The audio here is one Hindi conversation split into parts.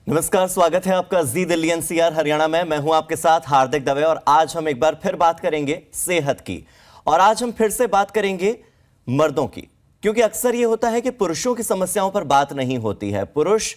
नमस्कार, स्वागत है आपका जी दिल्ली एनसीआर हरियाणा में। मैं हूं आपके साथ हार्दिक दवे और आज हम एक बार फिर बात करेंगे सेहत की। और आज हम फिर से बात करेंगे मर्दों की, क्योंकि अक्सर ये होता है कि पुरुषों की समस्याओं पर बात नहीं होती है। पुरुष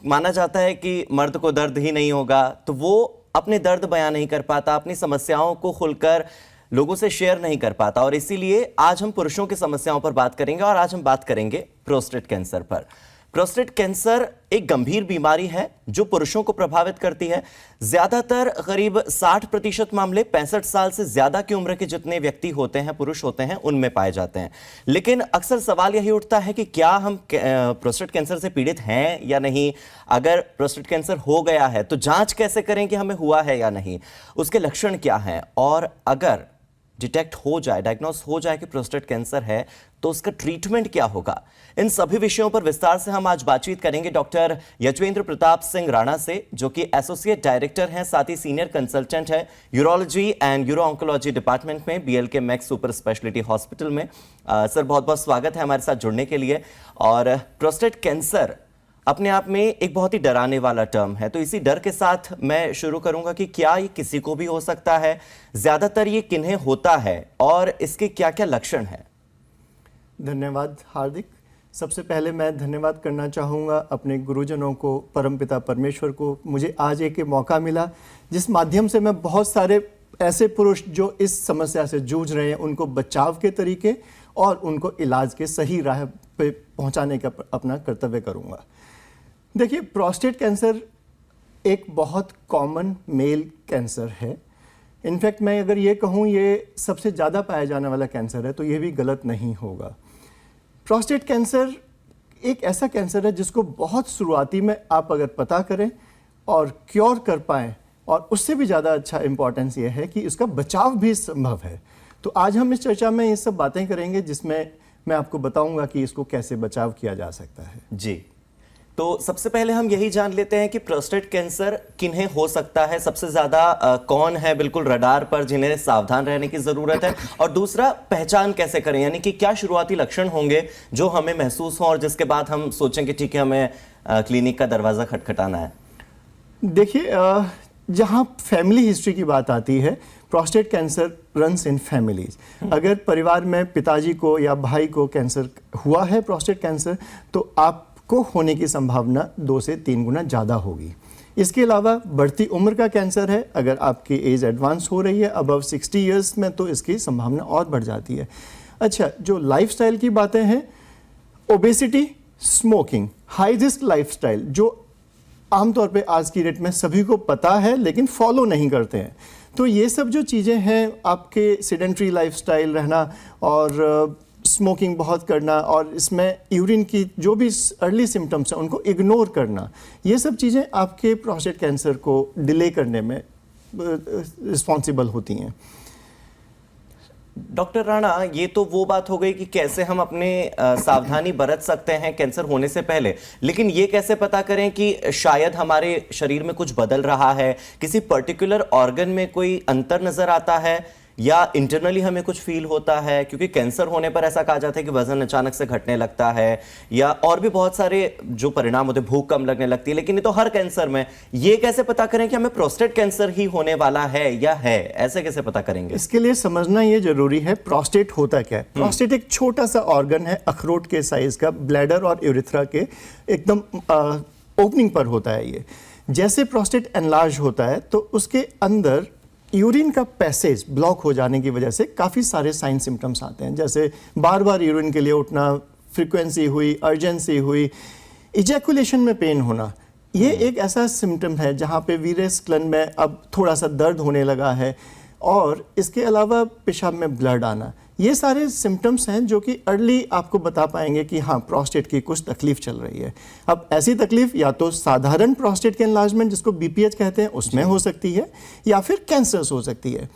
माना जाता है कि मर्द को दर्द ही नहीं होगा, तो वो अपने दर्द बयान नहीं कर पाता, अपनी समस्याओं को खुलकर लोगों से शेयर नहीं कर पाता। और इसीलिए आज हम पुरुषों की समस्याओं पर बात करेंगे और आज हम बात करेंगे प्रोस्टेट कैंसर पर। प्रोस्टेट कैंसर एक गंभीर बीमारी है जो पुरुषों को प्रभावित करती है। ज्यादातर करीब 60% मामले 65 साल से ज्यादा की उम्र के जितने व्यक्ति होते हैं, पुरुष होते हैं, उनमें पाए जाते हैं। लेकिन अक्सर सवाल यही उठता है कि क्या हम प्रोस्टेट कैंसर से पीड़ित हैं या नहीं। अगर प्रोस्टेट कैंसर हो गया है तो जांच कैसे करें कि हमें हुआ है या नहीं, उसके लक्षण क्या हैं, और अगर डिटेक्ट हो जाए, डायग्नोस हो जाए कि प्रोस्टेट कैंसर है तो उसका ट्रीटमेंट क्या होगा। इन सभी विषयों पर विस्तार से हम आज बातचीत करेंगे डॉक्टर यजवेंद्र प्रताप सिंह राणा से, जो कि एसोसिएट डायरेक्टर हैं, साथ ही सीनियर कंसल्टेंट है urology and euro oncology department में BLK max super speciality hospital में। सर, बहुत बहुत स्वागत है हमारे साथ जुड़ने के लिए। और प्रोस्टेट कैंसर अपने आप में एक बहुत ही डराने वाला टर्म है, तो इसी डर के साथ मैं शुरू करूंगा कि क्या ये किसी को भी हो सकता है, ज्यादातर ये किन्हें होता है और इसके क्या क्या लक्षण हैं। धन्यवाद हार्दिक। सबसे पहले मैं धन्यवाद करना चाहूँगा अपने गुरुजनों को, परमपिता परमेश्वर को। मुझे आज एक मौका मिला जिस माध्यम से मैं बहुत सारे ऐसे पुरुष जो इस समस्या से जूझ रहे हैं उनको बचाव के तरीके और उनको इलाज के सही राह पे पहुँचाने का अपना कर्तव्य करूँगा। देखिए, प्रोस्टेट कैंसर एक बहुत कॉमन मेल कैंसर है। इनफैक्ट मैं अगर ये कहूँ ये सबसे ज़्यादा पाया जाने वाला कैंसर है तो ये भी गलत नहीं होगा। प्रोस्टेट कैंसर एक ऐसा कैंसर है जिसको बहुत शुरुआती में आप अगर पता करें और क्योर कर पाएँ, और उससे भी ज़्यादा अच्छा इम्पॉर्टेंस ये है कि इसका बचाव भी संभव है। तो आज हम इस चर्चा में ये सब बातें करेंगे जिसमें मैं आपको बताऊंगा कि इसको कैसे बचाव किया जा सकता है। जी, तो सबसे पहले हम यही जान लेते हैं कि प्रोस्टेट कैंसर किन्हें हो सकता है, सबसे ज्यादा कौन है बिल्कुल रडार पर जिन्हें सावधान रहने की जरूरत है, और दूसरा पहचान कैसे करें, यानी कि क्या शुरुआती लक्षण होंगे जो हमें महसूस हो और जिसके बाद हम सोचें कि ठीक है हमें क्लिनिक का दरवाजा खटखटाना है। देखिए, जहाँ फैमिली हिस्ट्री की बात आती है, prostate cancer runs in families. अगर परिवार में पिताजी को या भाई को कैंसर हुआ है प्रोस्टेट कैंसर, तो आपको होने की संभावना 2 से 3 गुना ज़्यादा होगी। इसके अलावा बढ़ती उम्र का कैंसर है, अगर आपकी एज एडवांस हो रही है अबव 60 ईयर्स में, तो इसकी संभावना और बढ़ जाती है। अच्छा, जो लाइफस्टाइल की बातें हैं, obesity, smoking, high risk lifestyle, जो आमतौर पे आज की डेट में सभी को पता है लेकिन फॉलो नहीं करते हैं, तो ये सब जो चीज़ें हैं, आपके सेडेंट्री लाइफस्टाइल रहना और स्मोकिंग बहुत करना और इसमें यूरिन की जो भी अर्ली सिम्टम्स हैं उनको इग्नोर करना, ये सब चीज़ें आपके प्रोस्टेट कैंसर को डिले करने में रिस्पॉन्सिबल होती हैं। डॉक्टर राणा, ये तो वो बात हो गई कि कैसे हम अपने सावधानी बरत सकते हैं कैंसर होने से पहले, लेकिन ये कैसे पता करें कि शायद हमारे शरीर में कुछ बदल रहा है, किसी पर्टिकुलर ऑर्गन में कोई अंतर नजर आता है या इंटरनली हमें कुछ फील होता है, क्योंकि कैंसर होने पर ऐसा कहा जाता है कि वजन अचानक से घटने लगता है या और भी बहुत सारे जो परिणाम होते हैं, भूख कम लगने लगती है, लेकिन ये तो हर कैंसर में। ये कैसे पता करें कि हमें प्रोस्टेट कैंसर ही होने वाला है या है, ऐसे कैसे पता करेंगे? इसके लिए समझना ये जरूरी है प्रोस्टेट होता क्या है। प्रोस्टेट एक छोटा सा ऑर्गन है, अखरोट के साइज का, ब्लैडर और यूरेथ्रा के एकदम ओपनिंग पर होता है। ये जैसे प्रोस्टेट एनलार्ज होता है तो उसके अंदर यूरिन का पैसेज ब्लॉक हो जाने की वजह से काफ़ी सारे साइन सिम्टम्स आते हैं, जैसे बार बार यूरिन के लिए उठना, फ्रीक्वेंसी हुई, अर्जेंसी हुई, इजैकुलेशन में पेन होना। ये एक ऐसा सिम्टम है जहाँ पे वीरस क्लन में अब थोड़ा सा दर्द होने लगा है, और इसके अलावा पेशाब में ब्लड आना। ये सारे सिम्टम्स हैं जो कि अर्ली आपको बता पाएंगे कि हाँ, प्रोस्टेट की कुछ तकलीफ चल रही है। अब ऐसी तकलीफ या तो साधारण प्रोस्टेट के एनलार्जमेंट जिसको BPH कहते हैं उसमें हो सकती है, या फिर कैंसर्स हो सकती है।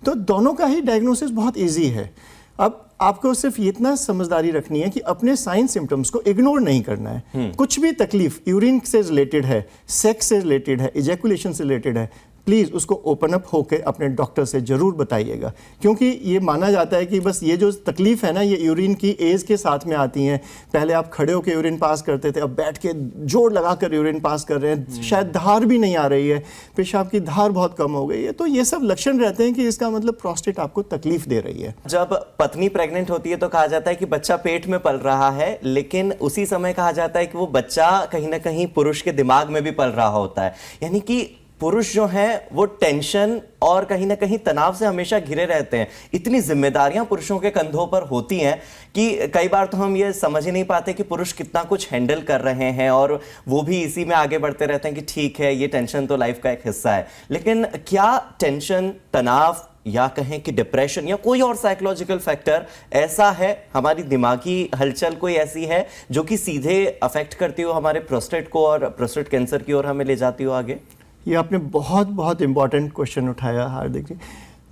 तो दोनों का ही डायग्नोसिस बहुत ईजी है। अब आपको सिर्फ इतना समझदारी रखनी है कि अपने साइन सिम्टम्स को इग्नोर नहीं करना है। कुछ भी तकलीफ यूरिन से रिलेटेड है, सेक्स से रिलेटेड है, इजैकुलेशन से रिलेटेड है, प्लीज़ उसको ओपन अप होकर अपने डॉक्टर से ज़रूर बताइएगा, क्योंकि ये माना जाता है कि बस ये जो तकलीफ़ है ना, ये यूरिन की एज के साथ में आती हैं। पहले आप खड़े होकर यूरिन पास करते थे, अब बैठ के जोर लगा कर यूरिन पास कर रहे हैं, शायद धार भी नहीं आ रही है, पेशाब की धार बहुत कम हो गई है। तो ये सब लक्षण रहते हैं कि इसका मतलब प्रोस्टेट आपको तकलीफ दे रही है। जब पत्नी प्रेग्नेंट होती है तो कहा जाता है कि बच्चा पेट में पल रहा है, लेकिन उसी समय कहा जाता है कि वो बच्चा कहीं ना कहीं पुरुष के दिमाग में भी पल रहा होता है। यानी कि पुरुष जो हैं वो टेंशन और कहीं ना कहीं तनाव से हमेशा घिरे रहते हैं। इतनी जिम्मेदारियां पुरुषों के कंधों पर होती हैं कि कई बार तो हम ये समझ ही नहीं पाते कि पुरुष कितना कुछ हैंडल कर रहे हैं, और वो भी इसी में आगे बढ़ते रहते हैं कि ठीक है, ये टेंशन तो लाइफ का एक हिस्सा है। लेकिन क्या टेंशन, तनाव या कहें कि डिप्रेशन या कोई और साइकोलॉजिकल फैक्टर ऐसा है, हमारी दिमागी हलचल कोई ऐसी है जो कि सीधे अफेक्ट करती हो हमारे प्रोस्टेट को और प्रोस्टेट कैंसर की ओर हमें ले जाती हो आगे? ये आपने बहुत बहुत इंपॉर्टेंट क्वेश्चन उठाया हार्दिक जी।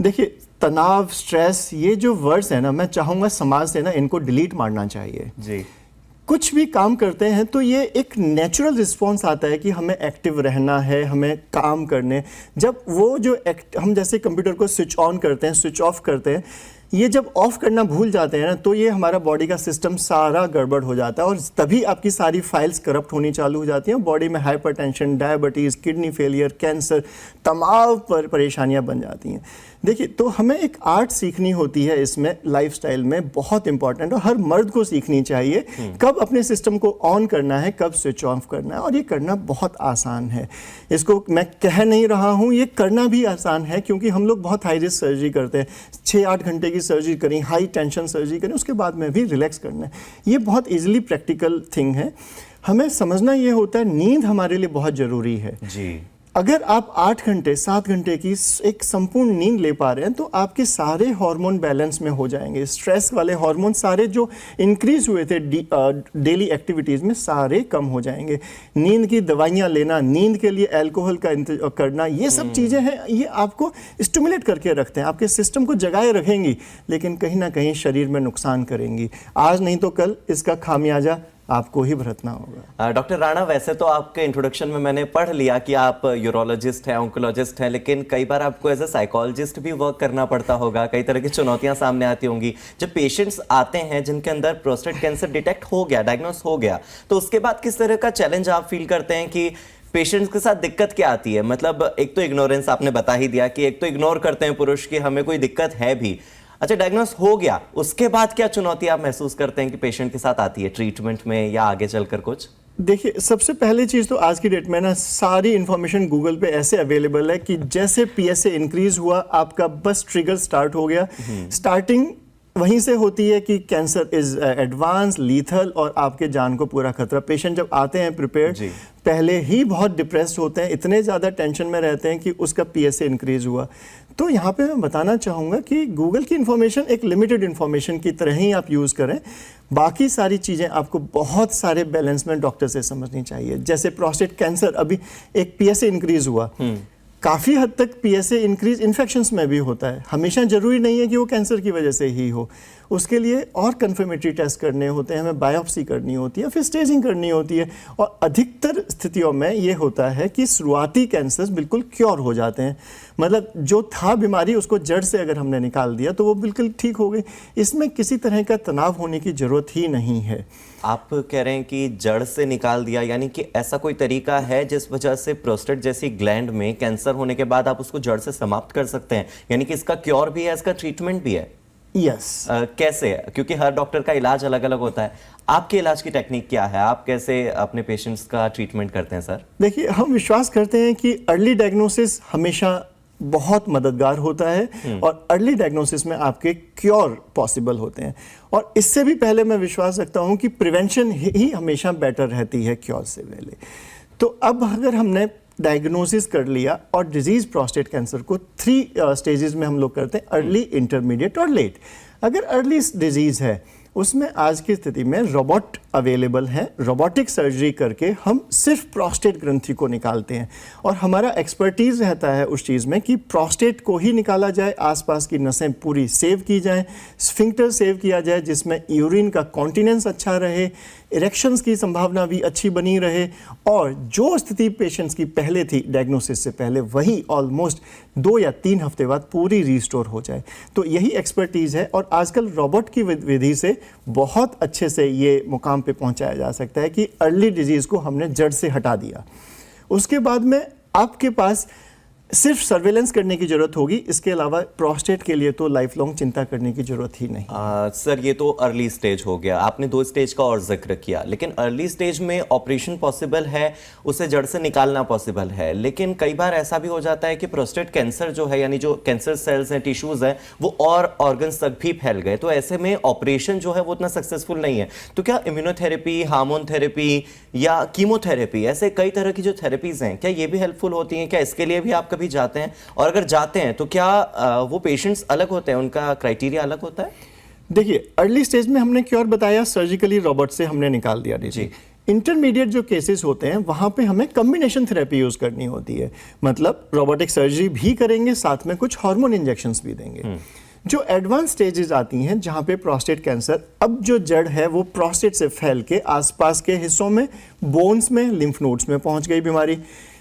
देखिए, तनाव, स्ट्रेस, ये जो वर्ड्स है ना, मैं चाहूँगा समाज से ना इनको डिलीट मारना चाहिए जी। कुछ भी काम करते हैं तो ये एक नेचुरल रिस्पॉन्स आता है कि हमें एक्टिव रहना है, हमें काम करने। जब वो जो हम जैसे कंप्यूटर को स्विच ऑन करते हैं, स्विच ऑफ करते हैं, ये जब ऑफ करना भूल जाते हैं ना, तो ये हमारा बॉडी का सिस्टम सारा गड़बड़ हो जाता है और तभी आपकी सारी फाइल्स करप्ट होनी चालू हो जाती हैं। बॉडी में hypertension, diabetes, kidney failure, cancer, तमाम परेशानियां बन जाती हैं। देखिए, तो हमें एक आर्ट सीखनी होती है इसमें, लाइफस्टाइल में बहुत इंपॉर्टेंट, और हर मर्द को सीखनी चाहिए कब अपने सिस्टम को ऑन करना है, कब स्विच ऑफ करना है। और ये करना बहुत आसान है, इसको मैं कह नहीं रहा हूँ, ये करना भी आसान है, क्योंकि हम लोग बहुत हाई रिस्क सर्जरी करते हैं। 6-8 घंटे की सर्जरी करें, हाई टेंशन सर्जरी करें, उसके बाद में भी रिलैक्स करना है। ये बहुत ईजिली प्रैक्टिकल थिंग है। हमें समझना ये होता है, नींद हमारे लिए बहुत ज़रूरी है जी। अगर आप 8 घंटे 7 घंटे की एक संपूर्ण नींद ले पा रहे हैं तो आपके सारे हार्मोन बैलेंस में हो जाएंगे। स्ट्रेस वाले हार्मोन सारे जो इंक्रीज हुए थे डेली एक्टिविटीज़ में, सारे कम हो जाएंगे। नींद की दवाइयाँ लेना, नींद के लिए अल्कोहल का करना, ये सब चीज़ें हैं, ये आपको स्टिमुलेट करके रखते हैं, आपके सिस्टम को जगाए रखेंगी, लेकिन कहीं ना कहीं शरीर में नुकसान करेंगी। आज नहीं तो कल इसका खामियाजा आपको ही भुगतना होगा। डॉक्टर राणा, वैसे तो आपके इंट्रोडक्शन में मैंने पढ़ लिया कि आप यूरोलॉजिस्ट हैं, ऑन्कोलॉजिस्ट हैं, लेकिन कई बार आपको एज ए साइकोलॉजिस्ट भी वर्क करना पड़ता होगा। कई तरह की चुनौतियां सामने आती होंगी। जब पेशेंट्स आते हैं जिनके अंदर प्रोस्टेट कैंसर डिटेक्ट हो गया, डायग्नोस हो गया, तो उसके बाद किस तरह का चैलेंज आप फील करते हैं कि पेशेंट्स के साथ दिक्कत क्या आती है? मतलब एक तो इग्नोरेंस आपने बता ही दिया कि एक तो इग्नोर करते हैं पुरुष की हमें कोई दिक्कत है भी। अच्छा, डायग्नोस हो गया, उसके बाद क्या चुनौती आप महसूस करते हैं कि पेशेंट के साथ आती है ट्रीटमेंट में या आगे चलकर कुछ? देखिए, सबसे पहली चीज़ तो आज की डेट में ना सारी इन्फॉर्मेशन गूगल पे ऐसे अवेलेबल है कि जैसे पीएसए इंक्रीज हुआ, आपका बस ट्रिगर स्टार्ट हो गया। स्टार्टिंग वहीं से होती है कि कैंसर इज एडवांस, लीथल और आपके जान को पूरा खतरा। पेशेंट जब आते हैं प्रिपेयर्ड, पहले ही बहुत डिप्रेस्ड होते हैं, इतने ज़्यादा टेंशन में रहते हैं कि उसका पीएसए इंक्रीज हुआ। तो यहाँ पे मैं बताना चाहूँगा कि गूगल की इन्फॉर्मेशन एक लिमिटेड इन्फॉर्मेशन की तरह ही आप यूज़ करें। बाकी सारी चीज़ें आपको बहुत सारे बैलेंस में डॉक्टर से समझनी चाहिए। जैसे प्रोस्टेट कैंसर, अभी एक पीएसए इंक्रीज हुआ, काफ़ी हद तक पीएसए इंक्रीज इन्फेक्शंस में भी होता है। हमेशा ज़रूरी नहीं है कि वो कैंसर की वजह से ही हो। उसके लिए और कन्फर्मेटरी टेस्ट करने होते हैं, हमें बायोप्सी करनी होती है, फिर स्टेजिंग करनी होती है। और अधिकतर स्थितियों में ये होता है कि शुरुआती कैंसर्स बिल्कुल क्योर हो जाते हैं, मतलब जो था बीमारी उसको जड़ से अगर हमने निकाल दिया तो वो बिल्कुल ठीक हो गई। इसमें किसी तरह का तनाव होने की ज़रूरत ही नहीं है। आप कह रहे हैं कि जड़ से निकाल दिया, यानी कि ऐसा कोई तरीका है जिस वजह से प्रोस्टेट जैसी ग्लैंड में कैंसर होने के बाद आप उसको जड़ से समाप्त कर सकते हैं? यानी कि इसका क्योर भी है, इसका ट्रीटमेंट भी है? यस। कैसे? क्योंकि हर डॉक्टर का इलाज अलग अलग होता है। आपके इलाज की टेक्निक क्या है? आप कैसे अपने पेशेंट्स का ट्रीटमेंट करते हैं सर? देखिए, हम विश्वास करते हैं कि अर्ली डायग्नोसिस हमेशा बहुत मददगार होता है और अर्ली डायग्नोसिस में आपके क्योर पॉसिबल होते हैं। और इससे भी पहले मैं विश्वास रखता हूं कि प्रिवेंशन ही हमेशा बेटर रहती है क्योर से पहले। तो अब अगर हमने डायग्नोसिस कर लिया, और डिजीज़ प्रोस्टेट कैंसर को 3 स्टेजेस में हम लोग करते हैं, अर्ली, इंटरमीडिएट और लेट। अगर अर्ली डिजीज़ है उसमें आज की स्थिति में रोबोट अवेलेबल हैं। रोबोटिक सर्जरी करके हम सिर्फ प्रोस्टेट ग्रंथि को निकालते हैं और हमारा एक्सपर्टीज़ रहता है उस चीज़ में कि प्रोस्टेट को ही निकाला जाए, आसपास की नसें पूरी सेव की जाएं, स्फिंक्टर सेव किया जाए जिसमें यूरिन का कॉन्टिनेंस अच्छा रहे, इरेक्शंस की संभावना भी अच्छी बनी रहे और जो स्थिति पेशेंट्स की पहले थी डायग्नोसिस से पहले वही ऑलमोस्ट 2 या 3 हफ्ते बाद पूरी रिस्टोर हो जाए। तो यही एक्सपर्टीज़ है और आजकल रोबोट की विधि से बहुत अच्छे से ये मुकाम पे पहुंचाया जा सकता है कि अर्ली डिजीज़ को हमने जड़ से हटा दिया। उसके बाद में आपके पास सिर्फ सर्वेलेंस करने की जरूरत होगी, इसके अलावा प्रोस्टेट के लिए तो लाइफ लॉन्ग चिंता करने की जरूरत ही नहीं। सर ये तो अर्ली स्टेज हो गया, आपने 2 स्टेज का और जिक्र किया, लेकिन अर्ली स्टेज में ऑपरेशन पॉसिबल है, उसे जड़ से निकालना पॉसिबल है, लेकिन कई बार ऐसा भी हो जाता है कि प्रोस्टेट कैंसर जो है यानी जो कैंसर सेल्स हैं, टिश्यूज हैं, वो और ऑर्गन्स तक भी फैल गए, तो ऐसे में ऑपरेशन जो है वो उतना सक्सेसफुल नहीं है। तो क्या इम्यूनोथेरेपी, हार्मोन थेरेपी या कीमोथेरेपी, ऐसे कई तरह की जो थेरेपीज हैं, क्या ये भी हेल्पफुल होती हैं? क्या इसके लिए भी आप कभी जाते हैं, और अगर जाते हैं तो क्या वो पेशेंट्स अलग होते हैं, उनका क्राइटेरिया अलग होता है? देखिए, अर्ली स्टेज में हमने क्योर बताया, सर्जिकली रोबोट से हमने निकाल दिया जी। इंटरमीडिएट जो केसेस होते हैं वहां पे हमें कॉम्बिनेशन थेरेपी यूज करनी होती है, मतलब रोबोटिक सर्जरी भी करेंगे, साथ में कुछ हार्मोन इंजेक्शंस भी देंगे। जो एडवांस स्टेजेस आती हैं जहां पे प्रोस्टेट कैंसर, अब जो जड़ है वो प्रोस्टेट से फैल के आसपास के हिस्सों में, बोन्स में, लिम्फ नोड्स में पहुंच गई बीमारी,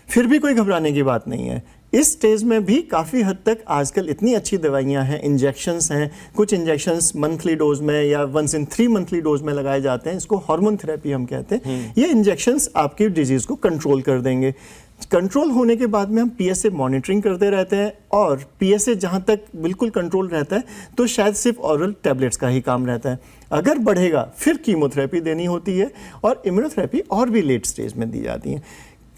फिर भी कोई घबराने की बात नहीं है। इस स्टेज में भी काफ़ी हद तक आजकल इतनी अच्छी दवाइयां हैं, इंजेक्शंस हैं, कुछ इंजेक्शंस मंथली डोज में या 1 in 3 मंथली डोज में लगाए जाते हैं, इसको हार्मोन थेरेपी हम कहते हैं। ये इंजेक्शंस आपकी डिजीज़ को कंट्रोल कर देंगे। कंट्रोल होने के बाद में हम पीएसए मॉनिटरिंग करते रहते हैं और पीएसए जहां तक बिल्कुल कंट्रोल रहता है तो शायद सिर्फ ऑरल टैबलेट्स का ही काम रहता है। अगर बढ़ेगा फिर कीमोथेरेपी देनी होती है और इम्यूनोथेरेपी और भी लेट स्टेज में दी जाती है।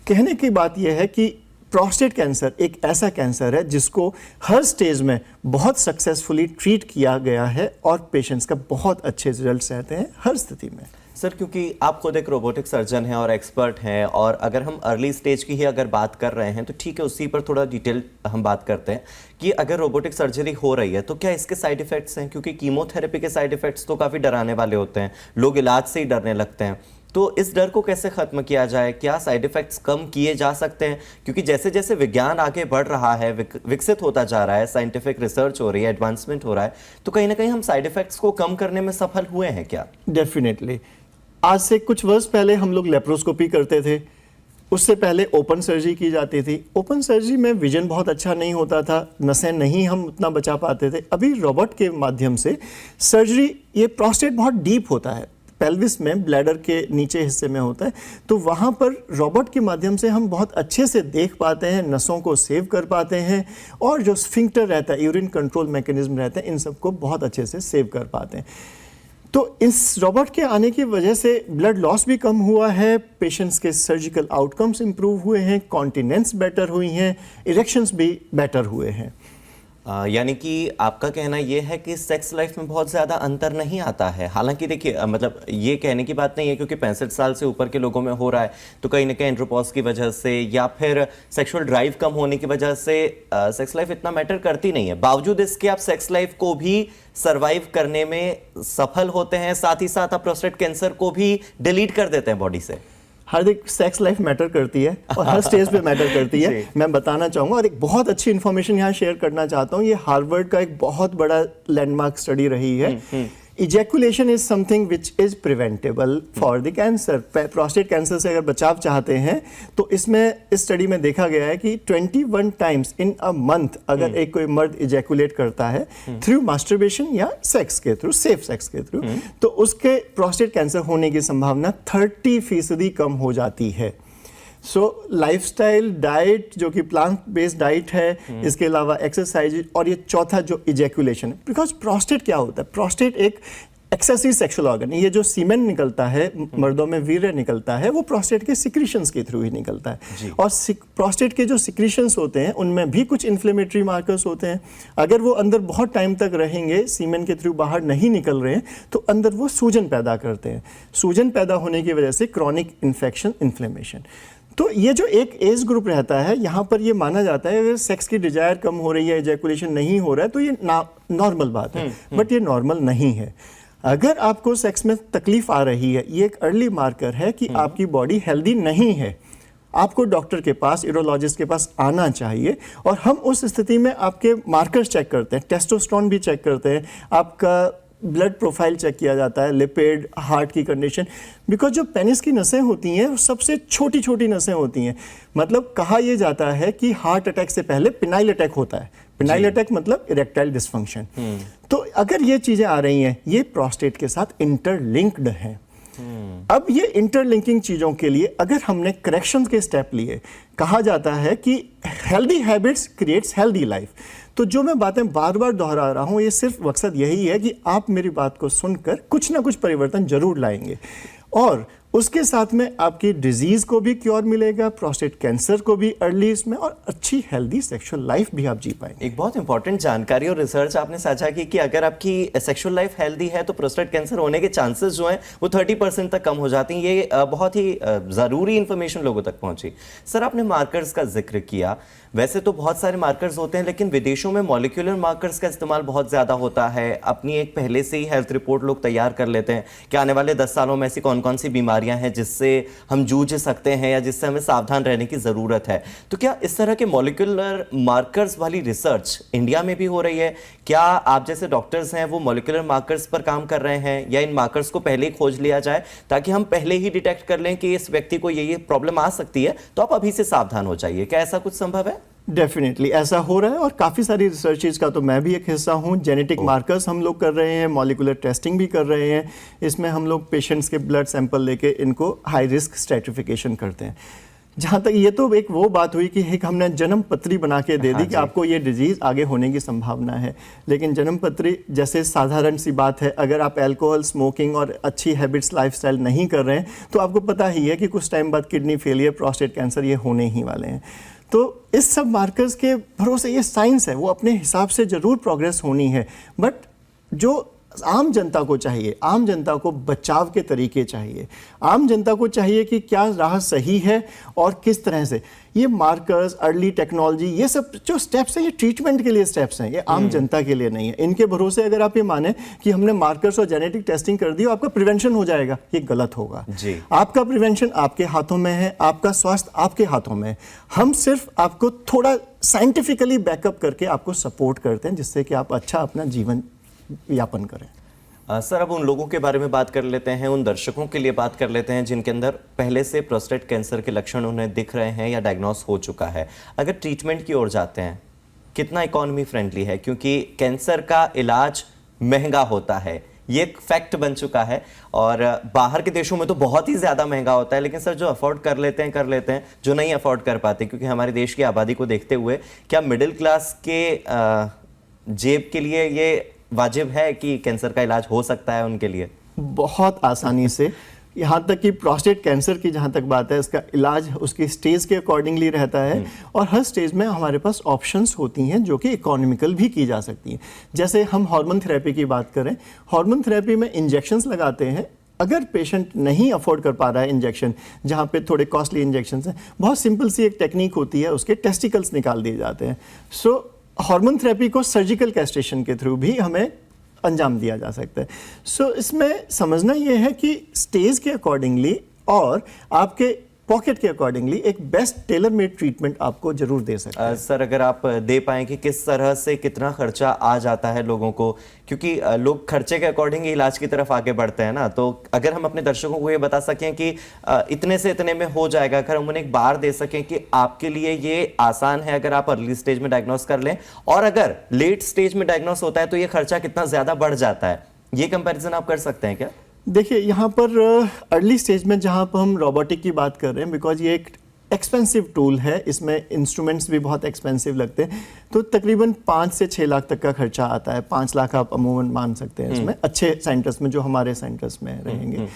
कहने की बात यह है कि प्रोस्टेट कैंसर एक ऐसा कैंसर है जिसको हर स्टेज में बहुत सक्सेसफुली ट्रीट किया गया है और पेशेंट्स का बहुत अच्छे रिजल्ट्स रहते हैं हर स्थिति में। सर, क्योंकि आप खुद एक रोबोटिक सर्जन हैं और एक्सपर्ट हैं, और अगर हम अर्ली स्टेज की ही अगर बात कर रहे हैं तो ठीक है, उसी पर थोड़ा डिटेल हम बात करते हैं कि अगर रोबोटिक सर्जरी हो रही है तो क्या इसके साइड इफेक्ट्स हैं? क्योंकि कीमोथेरेपी के साइड इफेक्ट्स तो काफ़ी डराने वाले होते हैं, लोग इलाज से ही डरने लगते हैं। तो इस डर को कैसे खत्म किया जाए? क्या साइड इफेक्ट्स कम किए जा सकते हैं? क्योंकि जैसे जैसे विज्ञान आगे बढ़ रहा है, विकसित होता जा रहा है, साइंटिफिक रिसर्च हो रही है, एडवांसमेंट हो रहा है, तो कहीं ना कहीं हम साइड इफेक्ट्स को कम करने में सफल हुए हैं क्या? डेफिनेटली। आज से कुछ वर्ष पहले हम लोग लेप्रोस्कोपी करते थे, उससे पहले ओपन सर्जरी की जाती थी। ओपन सर्जरी में विजन बहुत अच्छा नहीं होता था, नसें नहीं हम उतना बचा पाते थे। अभी रोबोट के माध्यम से सर्जरी, ये प्रोस्टेट बहुत डीप होता है, पेल्विस में, ब्लैडर के नीचे हिस्से में होता है, तो वहाँ पर रोबोट के माध्यम से हम बहुत अच्छे से देख पाते हैं, नसों को सेव कर पाते हैं और जो स्फिंक्टर रहता है, यूरिन कंट्रोल मैकेनिज्म रहता है, इन सबको बहुत अच्छे से सेव कर पाते हैं। तो इस रोबोट के आने की वजह से ब्लड लॉस भी कम हुआ है, पेशेंट्स के सर्जिकल आउटकम्स इंप्रूव हुए हैं, कॉन्टिनेंस बेटर हुई हैं, इरेक्शंस भी बेटर हुए हैं। यानी कि आपका कहना यह है कि सेक्स लाइफ में बहुत ज़्यादा अंतर नहीं आता है। हालांकि देखिए, मतलब ये कहने की बात नहीं है, क्योंकि 65 साल से ऊपर के लोगों में हो रहा है तो कहीं ना कहीं एंड्रोपॉज की वजह से या फिर सेक्सुअल ड्राइव कम होने की वजह से सेक्स लाइफ इतना मैटर करती नहीं है। बावजूद इसके आप सेक्स लाइफ को भी सर्वाइव करने में सफल होते हैं, साथ ही साथ आप प्रोस्टेट कैंसर को भी डिलीट कर देते हैं बॉडी से। हार्दिक, सेक्स लाइफ मैटर करती है और हर स्टेज पे मैटर करती है। मैं बताना चाहूँगा और एक बहुत अच्छी इन्फॉर्मेशन यहाँ शेयर करना चाहता हूँ। ये हार्वर्ड का एक बहुत बड़ा लैंडमार्क स्टडी रही है। Ejaculation is something which is preventable for the cancer. Prostate cancer से अगर बचाव चाहते हैं तो इसमें, इस स्टडी में देखा गया है कि 21 टाइम्स इन अ मंथ अगर एक कोई मर्द इजैकुलेट करता है थ्रू मास्टरबेशन या सेक्स के थ्रू, सेफ सेक्स के थ्रू, तो उसके प्रोस्टेट कैंसर होने की संभावना 30% कम हो जाती है। सो लाइफस्टाइल, डाइट जो कि प्लांट बेस्ड डाइट है, इसके अलावा एक्सरसाइज, और ये चौथा जो इजैकुलेशन है। बिकॉज प्रोस्टेट क्या होता है? प्रोस्टेट एक एक्सेसिव सेक्सुअल ऑर्गन, ये जो सीमेन निकलता है, मर्दों में वीर्य निकलता है, वो प्रोस्टेट के सिक्रीशंस के थ्रू ही निकलता है। और प्रोस्टेट के जो सिक्रीशंस होते हैं उनमें भी कुछ इन्फ्लेमेटरी मार्कर्स होते हैं। अगर वो अंदर बहुत टाइम तक रहेंगे, सीमेन के थ्रू बाहर नहीं निकल रहे हैं, तो अंदर वो सूजन पैदा करते हैं। सूजन पैदा होने की वजह से क्रॉनिक इन्फेक्शन, इन्फ्लेमेशन। तो ये जो एक एज ग्रुप रहता है, यहाँ पर ये माना जाता है अगर सेक्स की डिजायर कम हो रही है, इजैकुलेशन नहीं हो रहा है, तो ये नॉर्मल बात है। बट ये नॉर्मल नहीं है। अगर आपको सेक्स में तकलीफ आ रही है, ये एक अर्ली मार्कर है कि आपकी बॉडी हेल्दी नहीं है। आपको डॉक्टर के पास, यूरोलॉजिस्ट के पास आना चाहिए और हम उस स्थिति में आपके मार्कर्स चेक करते हैं, टेस्टोस्टेरोन भी चेक करते हैं, आपका ब्लड प्रोफाइल चेक किया जाता है, लिपिड, हार्ट की कंडीशन, बिकॉज जो पेनिस की नसें होती हैं वो सबसे छोटी छोटी नसें होती हैं। मतलब कहा यह जाता है कि हार्ट अटैक से पहले पिनाइल अटैक होता है। पिनाइल अटैक मतलब इरेक्टाइल डिसफंक्शन। तो अगर ये चीज़ें आ रही हैं, ये प्रोस्टेट के साथ इंटरलिंक्ड हैं। अब ये इंटरलिंकिंग चीज़ों के लिए अगर हमने करेक्शन के स्टेप लिए, कहा जाता है कि healthy habits creates healthy life. तो जो मैं बातें बार बार दोहरा रहा हूँ, ये सिर्फ मकसद यही है कि आप मेरी बात को सुनकर कुछ ना कुछ परिवर्तन जरूर लाएंगे, और उसके साथ में आपकी डिजीज को भी क्योर मिलेगा, प्रोस्टेट कैंसर को भी अर्ली इसमें, और अच्छी हेल्दी सेक्सुअल लाइफ भी आप जी पाएंगे। एक बहुत इंपॉर्टेंट जानकारी और रिसर्च आपने साझा की कि अगर आपकी सेक्सुअल लाइफ हेल्दी है तो प्रोस्टेट कैंसर होने के चांसेस जो हैं वो 30% तक कम हो जाती हैं। ये बहुत ही ज़रूरी इंफॉर्मेशन लोगों तक पहुंची। सर, आपने मार्कर्स का जिक्र किया। वैसे तो बहुत सारे मार्कर्स होते हैं, लेकिन विदेशों में मॉलिक्यूलर मार्कर्स का इस्तेमाल बहुत ज़्यादा होता है। अपनी एक पहले से ही हेल्थ रिपोर्ट लोग तैयार कर लेते हैं कि आने वाले 10 सालों में ऐसी कौन कौन सी बीमारियां हैं जिससे हम जूझ सकते हैं या जिससे हमें सावधान रहने की ज़रूरत है। तो क्या इस तरह के मॉलिक्यूलर मार्कर्स वाली रिसर्च इंडिया में भी हो रही है? क्या आप जैसे डॉक्टर्स हैं वो मॉलिक्यूलर मार्कर्स पर काम कर रहे हैं, या इन मार्कर्स को पहले ही खोज लिया जाए ताकि हम पहले ही डिटेक्ट कर लें कि इस व्यक्ति को ये प्रॉब्लम आ सकती है, तो आप अभी से सावधान हो जाइए? क्या ऐसा कुछ संभव है? डेफिनेटली ऐसा हो रहा है, और काफ़ी सारी रिसर्चेज का तो मैं भी एक हिस्सा हूँ। जेनेटिक मार्कर्स हम लोग कर रहे हैं, मॉलिक्यूलर टेस्टिंग भी कर रहे हैं। इसमें हम लोग पेशेंट्स के ब्लड सैंपल लेके इनको हाई रिस्क स्ट्रेटिफिकेशन करते हैं। जहाँ तक ये तो एक वो बात हुई कि एक हमने जन्म पत्री बना के दे दी कि आपको ये डिजीज़ आगे होने की संभावना है, लेकिन जन्म पत्री जैसे साधारण सी बात है। अगर आप अल्कोहल, स्मोकिंग और अच्छी हैबिट्स, लाइफस्टाइल नहीं कर रहे हैं तो आपको पता ही है कि कुछ टाइम बाद किडनी फेलियर, प्रोस्टेट कैंसर ये होने ही वाले हैं। तो इस सब मार्कर्स के भरोसे, ये साइंस है, वो अपने हिसाब से ज़रूर प्रोग्रेस होनी है, बट जो आम जनता को चाहिए, आम जनता को बचाव के तरीके चाहिए। आम जनता को चाहिए कि क्या राह सही है और किस तरह से ये मार्कर्स, अर्ली टेक्नोलॉजी, ये सब जो स्टेप्स हैं ये ट्रीटमेंट के लिए स्टेप्स हैं, ये आम जनता के लिए नहीं है। इनके भरोसे अगर आप ये माने कि हमने मार्कर्स और जेनेटिक टेस्टिंग कर दी और आपका प्रिवेंशन हो जाएगा, ये गलत होगा जी। आपका प्रिवेंशन आपके हाथों में है, आपका स्वास्थ्य आपके हाथों में है। हम सिर्फ आपको थोड़ा साइंटिफिकली बैकअप करके आपको सपोर्ट करते हैं, जिससे कि आप अच्छा अपना जीवन यापन करें। सर, अब उन लोगों के बारे में बात कर लेते हैं, उन दर्शकों के लिए बात कर लेते हैं जिनके अंदर पहले से प्रोस्टेट कैंसर के लक्षण उन्हें दिख रहे हैं या डायग्नोस हो चुका है। अगर ट्रीटमेंट की ओर जाते हैं, कितना इकोनॉमी फ्रेंडली है? क्योंकि कैंसर का इलाज महंगा होता है, ये एक फैक्ट बन चुका है, और बाहर के देशों में तो बहुत ही ज़्यादा महंगा होता है। लेकिन सर, जो अफोर्ड कर लेते हैं, जो नहीं अफोर्ड कर पाते, क्योंकि हमारे देश की आबादी को देखते हुए क्या मिडिल क्लास के जेब के लिए ये वाजिब है कि कैंसर का इलाज हो सकता है उनके लिए? बहुत आसानी से। यहाँ तक कि प्रोस्टेट कैंसर की जहाँ तक बात है, इसका इलाज उसकी स्टेज के अकॉर्डिंगली रहता है, और हर स्टेज में हमारे पास ऑप्शंस होती हैं जो कि इकोनॉमिकल भी की जा सकती हैं। जैसे हम हार्मोन थेरेपी की बात करें, हार्मोन थेरेपी में इंजेक्शंस लगाते हैं। अगर पेशेंट नहीं अफोर्ड कर पा रहा है इंजेक्शन, जहाँ पे थोड़े कॉस्टली इंजेक्शन हैं, बहुत सिंपल सी एक टेक्निक होती है, उसके टेस्टिकल्स निकाल दिए जाते हैं। सो हार्मोन थेरेपी को सर्जिकल कैस्ट्रेशन के थ्रू भी हमें अंजाम दिया जा सकता है। सो इसमें समझना ये है कि स्टेज के अकॉर्डिंगली और आपके पॉकेट के अकॉर्डिंगली एक बेस्ट टेलर मेड ट्रीटमेंट आपको जरूर दे सकते हैं। सर, अगर आप दे पाएं कि किस तरह से कितना खर्चा आ जाता है लोगों को, क्योंकि लोग खर्चे के अकॉर्डिंग इलाज की तरफ आगे बढ़ते हैं ना, तो अगर हम अपने दर्शकों को ये बता सकें कि इतने से इतने में हो जाएगा, अगर हम उन्हें एक बार दे सकें कि आपके लिए ये आसान है अगर आप अर्ली स्टेज में डायग्नोस कर लें, और अगर लेट स्टेज में डायग्नोस होता है तो ये खर्चा कितना ज्यादा बढ़ जाता है, ये कंपैरिजन आप कर सकते हैं क्या? देखिए, यहाँ पर अर्ली स्टेज में जहाँ पर हम रोबोटिक की बात कर रहे हैं, बिकॉज ये एक एक्सपेंसिव टूल है, इसमें इंस्ट्रूमेंट्स भी बहुत एक्सपेंसिव लगते हैं, तो तकरीबन 5 से 6 लाख तक का खर्चा आता है। 5 लाख आप अमूमन मान सकते हैं इसमें, अच्छे सेंटर्स में जो हमारे सेंटर्स में रहेंगे।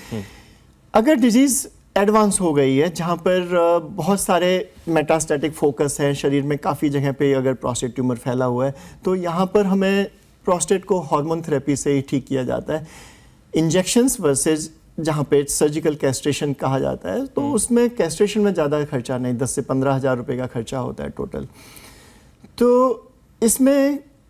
अगर डिजीज़ एडवांस हो गई है, जहाँ पर बहुत सारे मेटास्टैटिक फोकस हैं, शरीर में काफ़ी जगह पे अगर प्रोस्टेट ट्यूमर फैला हुआ है, तो यहाँ पर हमें प्रोस्टेट को हार्मोन थेरेपी से ही ठीक किया जाता है। इंजेक्शंस वर्सेस जहाँ पे सर्जिकल कैस्ट्रेशन कहा जाता है, तो उसमें कैस्ट्रेशन में ज़्यादा खर्चा नहीं, 10 से 15 हज़ार रुपये का खर्चा होता है टोटल। तो इसमें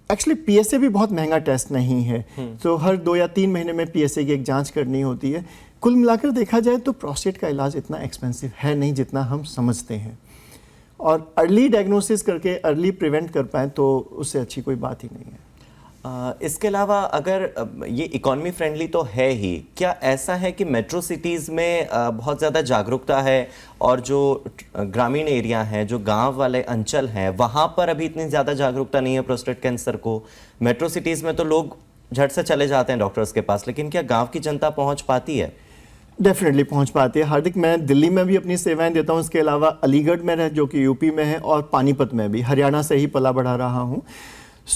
एक्चुअली पीएसए भी बहुत महंगा टेस्ट नहीं है, तो हर 2 या 3 महीने में पीएसए की एक जांच करनी होती है। कुल मिलाकर देखा जाए तो प्रोस्टेट का इलाज इतना एक्सपेंसिव है नहीं जितना हम समझते हैं, और अर्ली डायग्नोसिस करके अर्ली प्रिवेंट कर पाएँ तो उससे अच्छी कोई बात ही नहीं है। इसके अलावा अगर ये इकोनॉमी फ्रेंडली तो है ही, क्या ऐसा है कि मेट्रो सिटीज़ में बहुत ज़्यादा जागरूकता है और जो ग्रामीण एरिया हैं, जो गांव वाले अंचल हैं, वहाँ पर अभी इतनी ज़्यादा जागरूकता नहीं है प्रोस्टेट कैंसर को? मेट्रो सिटीज़ में तो लोग झट से चले जाते हैं डॉक्टर्स के पास, लेकिन क्या गांव की जनता पहुंच पाती है? डेफिनेटली पहुंच पाती है हार्दिक। मैं दिल्ली में भी अपनी सेवाएं देता हूं, इसके अलावा अलीगढ़ में जो कि यूपी में है, और पानीपत में भी, हरियाणा से ही पला बढ़ा रहा हूं।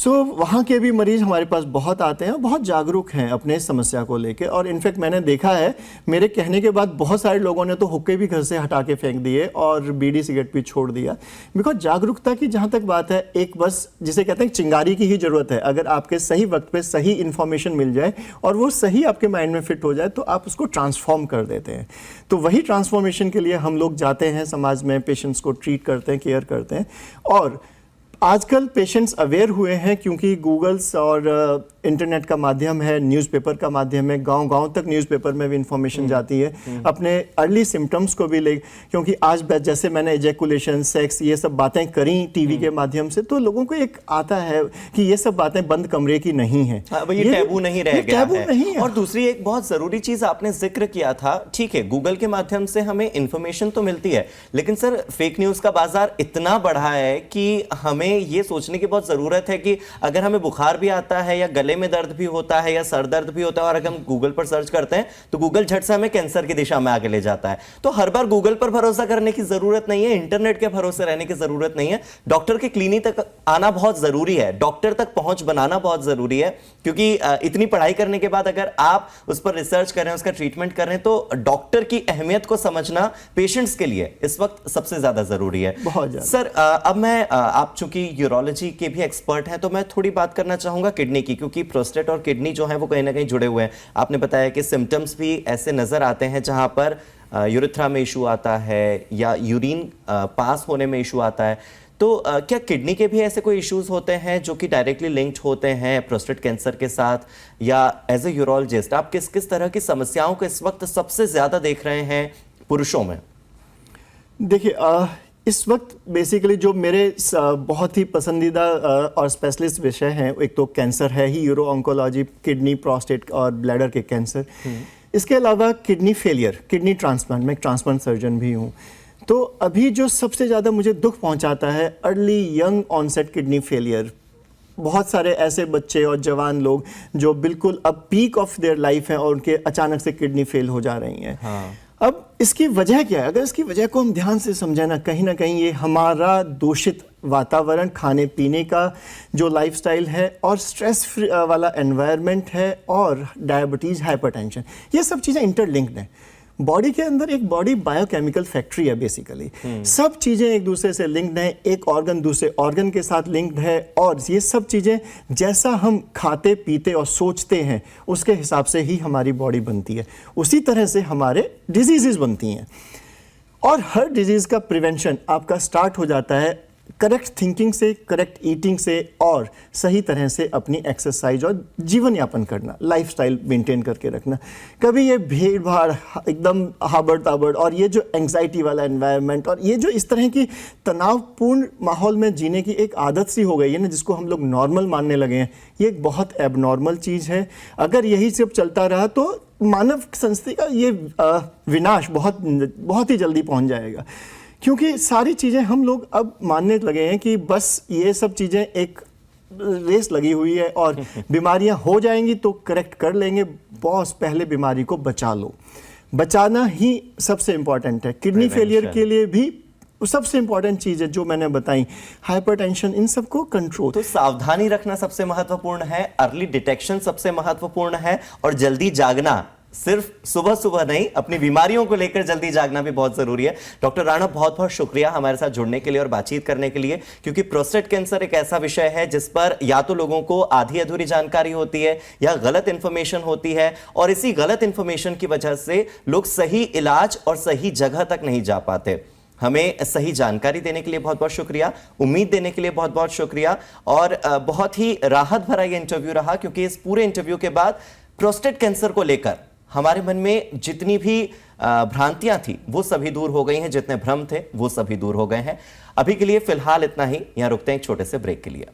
वहाँ के भी मरीज हमारे पास बहुत आते हैं, बहुत जागरूक हैं अपने समस्या को लेके। और इनफैक्ट मैंने देखा है, मेरे कहने के बाद बहुत सारे लोगों ने तो हुक्के भी घर से हटा के फेंक दिए और बीड़ी सिगरेट भी छोड़ दिया। बिकॉज जागरूकता की जहाँ तक बात है, एक बस जिसे कहते हैं चिंगारी की ही ज़रूरत है। अगर आपके सही वक्त पे सही इन्फॉर्मेशन मिल जाए और वो सही आपके माइंड में फिट हो जाए, तो आप उसको ट्रांसफॉर्म कर देते हैं। तो वही ट्रांसफॉर्मेशन के लिए हम लोग जाते हैं समाज में, पेशेंट्स को ट्रीट करते हैं, केयर करते हैं। और आजकल पेशेंट्स अवेयर हुए हैं क्योंकि गूगल्स और इंटरनेट का माध्यम है, न्यूज़पेपर का माध्यम है, गांव-गांव तक न्यूज़पेपर में भी इंफॉर्मेशन जाती है। अपने अर्ली सिम्टम्स को भी ले, क्योंकि आज जैसे मैंने एजैकुलेशन, सेक्स, ये सब बातें करी टीवी के माध्यम से, तो लोगों को एक आता है कि ये सब बातें बंद कमरे की नहीं है। ये टैबू नहीं रह गया है। नहीं है। और दूसरी एक बहुत जरूरी चीज आपने जिक्र किया था, ठीक है गूगल के माध्यम से हमें इंफॉर्मेशन तो मिलती है, लेकिन सर फेक न्यूज का बाजार इतना बढ़ा है कि हमें ये सोचने की बहुत जरूरत है कि अगर हमें बुखार भी आता है या गले में दर्द भी होता है या सर दर्द भी होता है और अगर हम गूगल पर सर्च करते हैं तो गूगल झट से हमें कैंसर की दिशा में आगे ले जाता है। तो हर बार गूगल पर भरोसा करने की जरूरत नहीं है, इंटरनेट के भरोसे रहने की जरूरत नहीं है। डॉक्टर के क्लिनिक तक आना बहुत जरूरी है, डॉक्टर तक पहुंच बनाना बहुत जरूरी है, क्योंकि इतनी पढ़ाई करने के बाद अगर आप उस पर रिसर्च कर रहे हैं, उसका ट्रीटमेंट कर रहे हैं, तो डॉक्टर की अहमियत को समझना पेशेंट्स के लिए इस वक्त सबसे ज्यादा जरूरी है। बहुत ज्यादा। सर अब मैं आप चूंकि यूरोलॉजी के भी एक्सपर्ट हैं, तो मैं थोड़ी बात करना चाहूंगा किडनी की, क्योंकि प्रोस्टेट और किडनी जो है वो कहीं ना कहीं जुड़े हुए हैं। आपने बताया कि सिम्टम्स भी ऐसे नजर आते हैं जहां पर यूरेथ्रा में इशू आता है या यूरिन पास होने में इशू आता है। तो क्या किडनी के भी ऐसे कोई इश्यूज होते हैं जो कि डायरेक्टली लिंक्ड होते हैं प्रोस्टेट कैंसर के साथ, या एज ए यूरोलॉजिस्ट आप किस किस तरह की समस्याओं को इस वक्त सबसे ज्यादा देख रहे हैं पुरुषों में? देखिए, इस वक्त बेसिकली जो मेरे बहुत ही पसंदीदा और स्पेशलिस्ट विषय हैं, एक तो कैंसर है ही, यूरो ऑन्कोलॉजी, किडनी, प्रोस्टेट और ब्लैडर के कैंसर। इसके अलावा किडनी फेलियर, किडनी ट्रांसप्लांट, मैं एक ट्रांसप्लांट सर्जन भी हूँ। तो अभी जो सबसे ज़्यादा मुझे दुख पहुँचाता है, early young onset kidney failure. बहुत सारे ऐसे बच्चे और जवान लोग जो बिल्कुल अब पीक ऑफ देयर लाइफ हैं और उनके अचानक से किडनी फेल हो जा रही हैं। हाँ। अब इसकी वजह क्या है? अगर इसकी वजह को हम ध्यान से समझें ना, कहीं ना कहीं ये हमारा दूषित वातावरण, खाने पीने का जो लाइफस्टाइल है, और स्ट्रेस फ्री वाला एनवायरनमेंट है, और डायबिटीज़, हाइपरटेंशन, ये सब चीज़ें इंटरलिंक्ड हैं। बॉडी के अंदर एक बॉडी बायोकेमिकल फैक्ट्री है बेसिकली। सब चीज़ें एक दूसरे से लिंक्ड हैं, एक ऑर्गन दूसरे ऑर्गन के साथ लिंक्ड है, और ये सब चीज़ें जैसा हम खाते पीते और सोचते हैं उसके हिसाब से ही हमारी बॉडी बनती है। उसी तरह से हमारे डिजीज़ बनती हैं, और हर डिजीज़ का प्रिवेंशन आपका स्टार्ट हो जाता है करेक्ट थिंकिंग से, करेक्ट ईटिंग से, और सही तरह से अपनी एक्सरसाइज और जीवन यापन करना, लाइफस्टाइल मेंटेन करके रखना। कभी ये भीड़ भाड़ एकदम हाबड़ ताबड़ और ये जो एंग्जाइटी वाला एनवायरनमेंट और ये जो इस तरह की तनावपूर्ण माहौल में जीने की एक आदत सी हो गई है ना, जिसको हम लोग नॉर्मल मानने लगे हैं, ये एक बहुत एबनॉर्मल चीज़ है। अगर यही सब चलता रहा तो मानव संस्कृति का ये विनाश बहुत ही जल्दी पहुँच जाएगा। क्योंकि सारी चीज़ें हम लोग अब मानने लगे हैं कि बस ये सब चीज़ें एक रेस लगी हुई है, और बीमारियां हो जाएंगी तो करेक्ट कर लेंगे। बॉस, पहले बीमारी को बचा लो, बचाना ही सबसे इम्पॉर्टेंट है। किडनी फेलियर के लिए भी सबसे इम्पॉर्टेंट चीज़ है जो मैंने बताई, हाइपरटेंशन, इन सबको कंट्रोल। तो सावधानी रखना सबसे महत्वपूर्ण है, अर्ली डिटेक्शन सबसे महत्वपूर्ण है, और जल्दी जागना, सिर्फ सुबह सुबह नहीं, अपनी बीमारियों को लेकर जल्दी जागना भी बहुत जरूरी है। डॉक्टर राणा, बहुत बहुत शुक्रिया हमारे साथ जुड़ने के लिए और बातचीत करने के लिए, क्योंकि प्रोस्टेट कैंसर एक ऐसा विषय है जिस पर या तो लोगों को आधी अधूरी जानकारी होती है या गलत इंफॉर्मेशन होती है, और इसी गलत इंफॉर्मेशन की वजह से लोग सही इलाज और सही जगह तक नहीं जा पाते। हमें सही जानकारी देने के लिए बहुत बहुत शुक्रिया, उम्मीद देने के लिए बहुत बहुत शुक्रिया, और बहुत ही राहत भरा यह इंटरव्यू रहा, क्योंकि इस पूरे इंटरव्यू के बाद प्रोस्टेट कैंसर को लेकर हमारे मन में जितनी भी भ्रांतियां थी वो सभी दूर हो गई हैं, जितने भ्रम थे वो सभी दूर हो गए हैं। अभी के लिए फिलहाल इतना ही, यहां रुकते हैं एक छोटे से ब्रेक के लिए।